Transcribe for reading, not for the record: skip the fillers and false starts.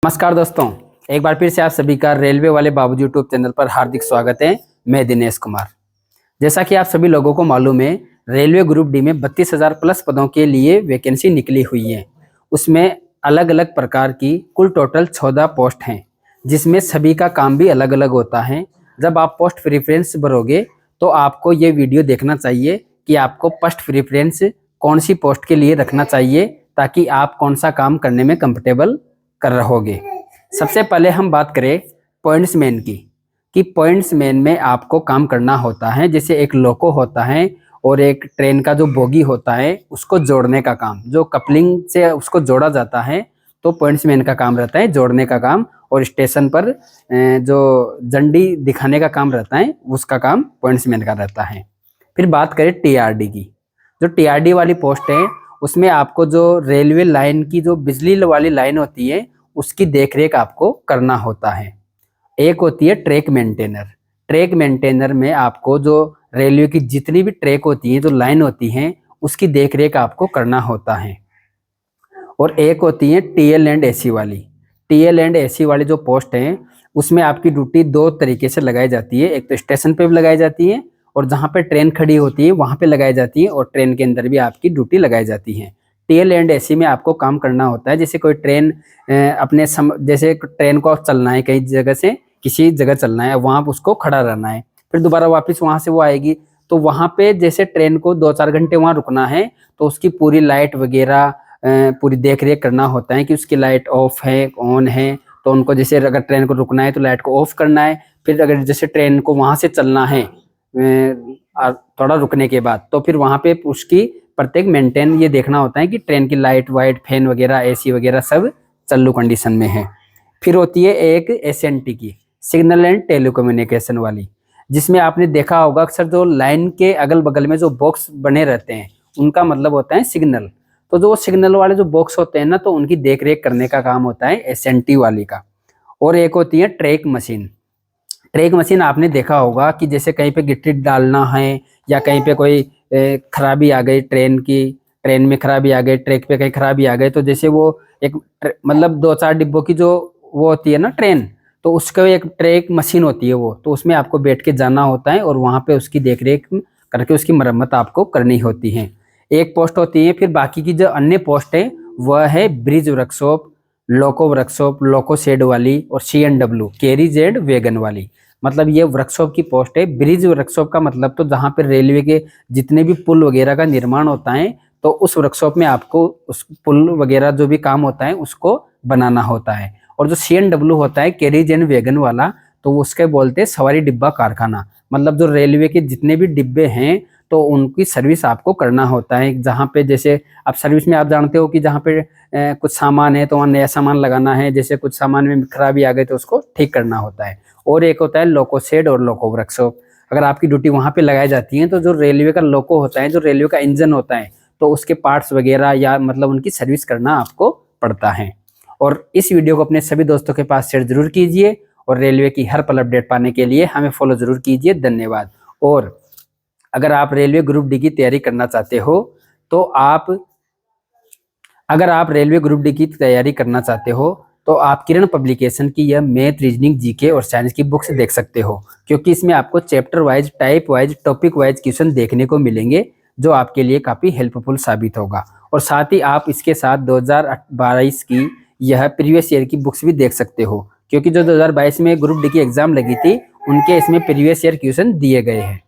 नमस्कार दोस्तों, एक बार फिर से आप सभी का रेलवे वाले बाबू यूट्यूब चैनल पर हार्दिक स्वागत है। मैं दिनेश कुमार। जैसा कि आप सभी लोगों को मालूम है, रेलवे ग्रुप डी में 32,000 प्लस पदों के लिए वैकेंसी निकली हुई है। उसमें अलग अलग प्रकार की कुल टोटल 14 पोस्ट हैं, जिसमें सभी का काम भी अलग अलग होता है। जब आप पोस्ट प्रेफरेंस भरोगे तो आपको ये वीडियो देखना चाहिए कि आपको पोस्ट प्रेफरेंस कौन सी पोस्ट के लिए रखना चाहिए, ताकि आप कौन सा काम करने में कंफर्टेबल कर रहोगे। सबसे पहले हम बात करें पॉइंट्समैन की, कि पॉइंट्समैन में आपको काम करना होता है। जैसे एक लोको होता है और एक ट्रेन का जो बोगी होता है उसको जोड़ने का काम, जो कपलिंग से उसको जोड़ा जाता है, तो पॉइंट्समैन का काम रहता है जोड़ने का काम। और स्टेशन पर जो झंडी दिखाने का काम रहता है, उसका काम पॉइंट्समैन का रहता है। फिर बात करें टीआरडी की, जो टीआरडी वाली पोस्ट है उसमें आपको जो रेलवे लाइन की जो बिजली वाली लाइन होती है उसकी देखरेख आपको करना होता है। एक होती है ट्रैक मेंटेनर। ट्रैक मेंटेनर में आपको जो रेलवे की जितनी भी ट्रैक होती है, जो लाइन होती है, उसकी देखरेख आपको करना होता है। और एक होती है टीएल एंड एसी वाली। टीएल एंड एसी वाली जो पोस्ट है उसमें आपकी ड्यूटी दो तरीके से लगाई जाती है। एक तो स्टेशन पे भी लगाई जाती है और जहाँ पे ट्रेन खड़ी होती है वहाँ पे लगाई जाती है, और ट्रेन के अंदर भी आपकी ड्यूटी लगाई जाती है। टीएल एंड एसी में आपको काम करना होता है। जैसे कोई ट्रेन जैसे ट्रेन को चलना है, कहीं जगह से किसी जगह चलना है, वहाँ उसको खड़ा रहना है, फिर दोबारा वापस वहाँ से वो आएगी, तो वहाँ पे जैसे ट्रेन को 2-4 घंटे वहाँ रुकना है, तो उसकी पूरी लाइट वगैरह पूरी देख रेख करना होता है कि उसकी लाइट ऑफ है ऑन है। तो उनको जैसे अगर ट्रेन को रुकना है तो लाइट को ऑफ करना है, फिर अगर जैसे ट्रेन को वहाँ से चलना है थोड़ा रुकने के बाद, तो फिर वहाँ पे उसकी प्रत्येक मेंटेन ये देखना होता है कि ट्रेन की लाइट वाइट फैन वगैरह एसी वगैरह सब चालू कंडीशन में है। फिर होती है एक एसएनटी की, सिग्नल एंड टेलीकम्युनिकेशन वाली, जिसमें आपने देखा होगा अक्सर जो लाइन के अगल बगल में जो बॉक्स बने रहते हैं उनका मतलब होता है सिग्नल। तो जो सिग्नल वाले जो बॉक्स होते हैं ना, तो उनकी देख रेख करने का काम होता है एसएनटी वाली का। और एक होती है ट्रैक मशीन। ट्रैक मशीन आपने देखा होगा कि जैसे कहीं पे गिट्टी डालना है या कहीं पे कोई खराबी आ गई, ट्रेन में खराबी आ गई, ट्रैक पे कहीं खराबी आ गई, तो जैसे वो एक मतलब 2-4 डिब्बों की जो वो होती है ना ट्रेन, तो उसका एक ट्रैक मशीन होती है वो, तो उसमें आपको बैठ के जाना होता है और वहाँ पे उसकी देख रेख करके उसकी मरम्मत आपको करनी होती है। एक पोस्ट होती है। फिर बाकी की जो अन्य पोस्ट है वह है ब्रिज वर्कशॉप, लोको वर्कशॉप, लोको शेड वाली, और CNW कैरीज एंड वैगन वाली। मतलब ये वर्कशॉप की पोस्ट है। ब्रिज वर्कशॉप का मतलब तो जहाँ पर रेलवे के जितने भी पुल वगैरह का निर्माण होता है, तो उस वर्कशॉप में आपको उस पुल वगैरह जो भी काम होता है उसको बनाना होता है। और जो CNW होता है कैरीज एंड वैगन वाला, तो उसके बोलते हैं सवारी डिब्बा कारखाना। मतलब जो रेलवे के जितने भी डिब्बे हैं तो उनकी सर्विस आपको करना होता है। जहाँ पे जैसे आप सर्विस में आप जानते हो कि जहाँ पे कुछ सामान है तो वहाँ नया सामान लगाना है, जैसे कुछ सामान में खराबी आ गई तो उसको ठीक करना होता है। और एक होता है लोको शेड और लोको वर्कशॉप। अगर आपकी ड्यूटी वहाँ पे लगाई जाती है, तो जो रेलवे का लोको होता है, जो रेलवे का इंजन होता है, तो उसके पार्ट्स वगैरह या मतलब उनकी सर्विस करना आपको पड़ता है। और इस वीडियो को अपने सभी दोस्तों के पास शेयर जरूर कीजिए, और रेलवे की हर पल अपडेट पाने के लिए हमें फॉलो जरूर कीजिए। धन्यवाद। और अगर आप रेलवे ग्रुप डी की तैयारी करना चाहते हो तो आप किरण पब्लिकेशन की यह मैथ, रीजनिंग, जीके और साइंस की बुक्स देख सकते हो, क्योंकि इसमें आपको chapter wise, type wise, topic wise question देखने को मिलेंगे, जो आपके लिए काफ़ी हेल्पफुल साबित होगा। और साथ ही आप इसके साथ 2022 की यह प्रीवियस ईयर की बुक्स भी देख सकते हो, क्योंकि जो 2022 में ग्रुप डी की एग्जाम लगी थी उनके इसमें प्रीवियस ईयर क्वेश्चन दिए गए हैं।